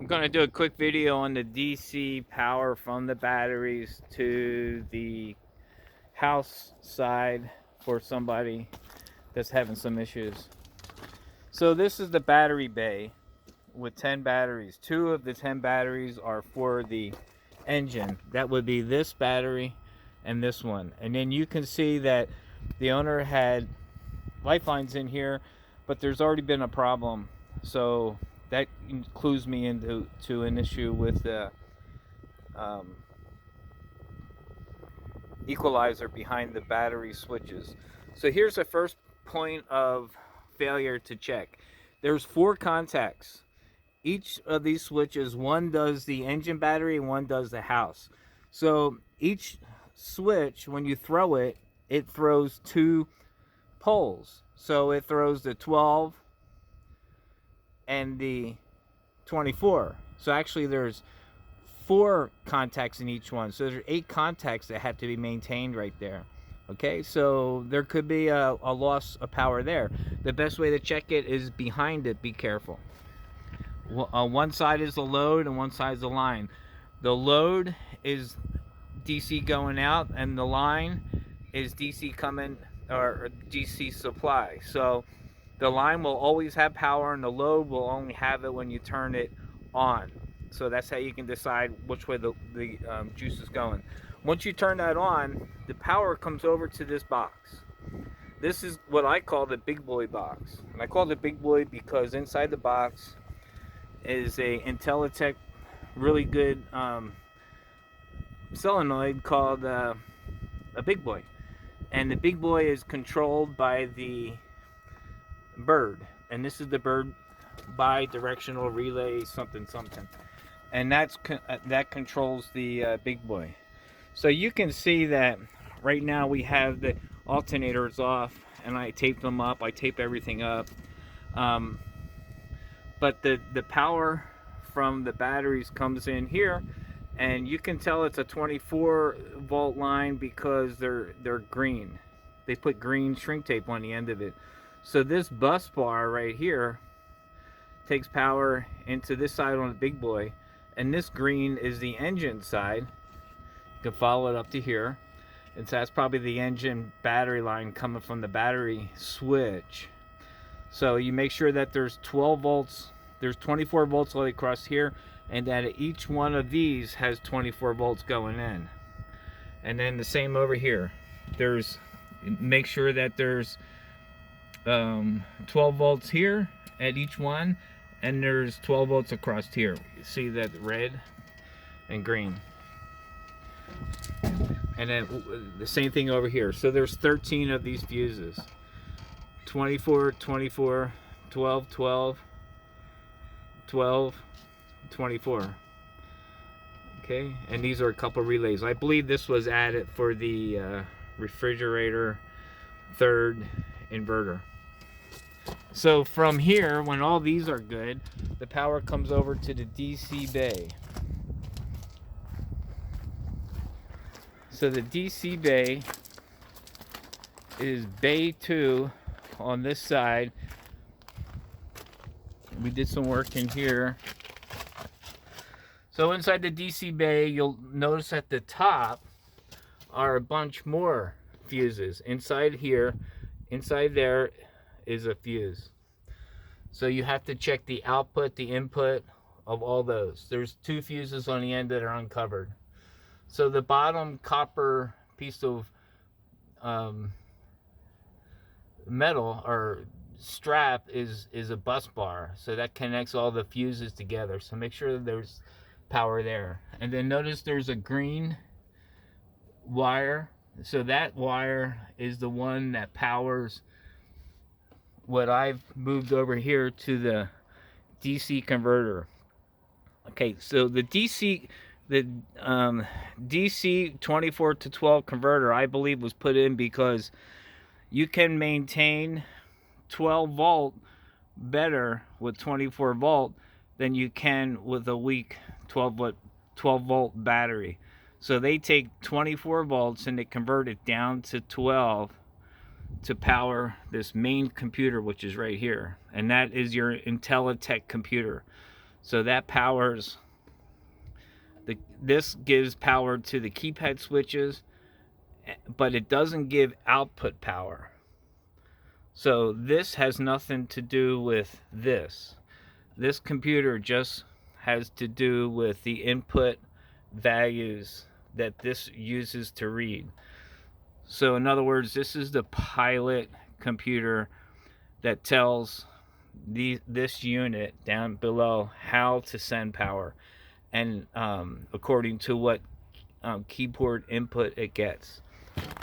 I'm going to do a quick video on the DC power from the batteries to the house side for somebody that's having some issues. So this is the battery bay with 10 batteries. 2 of the 10 batteries are for the engine. That would be this battery and this one. And then you can see that the owner had lifelines in here, but there's already been a problem. So that clues me into an issue with the um, equalizer behind the battery switches. So here's the first point of failure to check. There's 4 contacts. Each of these switches, one does the engine battery and one does the house. So each switch, when you throw it, it throws 2 poles. So it throws the 12 and the 24. So actually there's 4 contacts in each one. So there's 8 contacts that have to be maintained right there. Okay, so there could be a loss of power there. The best way to check it is behind it. Be careful. One side is the load and one side is the line. The load is DC going out and the line is DC coming, or DC supply. So the line will always have power and the load will only have it when you turn it on. So that's how you can decide which way the juice is going. Once you turn that on, the power comes over to this box. This is what I call the big boy box. And I call it big boy because inside the box is a Intellitech really good solenoid called a big boy. And the big boy is controlled by the bird. And this is the bird bi-directional relay something. And that controls the big boy. So you can see that right now we have the alternators off and I taped them up. I tape everything up. But the power from the batteries comes in here, and you can tell it's a 24 volt line because they're green. They put green shrink tape on the end of it. So this bus bar right here takes power into this side on the big boy, and this green is the engine side. You can follow it up to here, and so that's probably the engine battery line coming from the battery switch. So you make sure that there's 12 volts, there's 24 volts all across here, and that each one of these has 24 volts going in. And then the same over here. Make sure that there's 12 volts here at each one, and there's 12 volts across here. You see that red and green. And then the same thing over here. So there's 13 of these fuses. 24, 24, 12, 12, 12, 24. Okay, and these are a couple relays. I believe this was added for the refrigerator third inverter. So from here, when all these are good, the power comes over to the DC bay. So the DC bay is bay 2 on this side. We did some work in here. So inside the DC bay, you'll notice at the top are a bunch more fuses. Inside here, inside there is a fuse. So you have to check the output, the input of all those. There's 2 fuses on the end that are uncovered. So the bottom copper piece of metal or strap is a bus bar, so that connects all the fuses together. So make sure that there's power there. And then notice there's a green wire. So that wire is the one that powers what I've moved over here to the DC converter. Okay, so the DC 24 to 12 converter, I believe, was put in because you can maintain 12 volt better with 24 volt than you can with a weak 12 volt battery. So they take 24 volts and they convert it down to 12 to power this main computer, which is right here, and that is your Intellitech computer. So that powers this gives power to the keypad switches, but it doesn't give output power. So this has nothing to do with this. This computer just has to do with the input values that this uses to read. So in other words, this is the pilot computer that tells this unit down below how to send power, and according to what keyboard input it gets.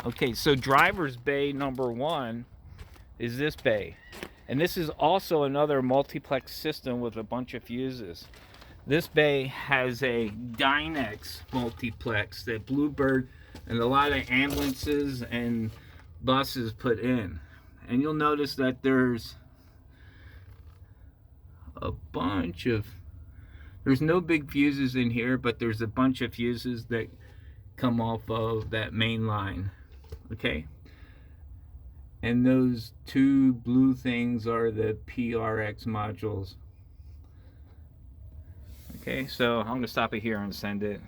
Okay, so driver's bay number 1 is this bay. And this is also another multiplex system with a bunch of fuses. This bay has a Dynex multiplex that Bluebird and a lot of ambulances and buses put in. And you'll notice that there's a bunch of, there's no big fuses in here, but there's a bunch of fuses that come off of that main line. Okay, and those 2 blue things are the PRX modules. Okay, so I'm going to stop it here and send it.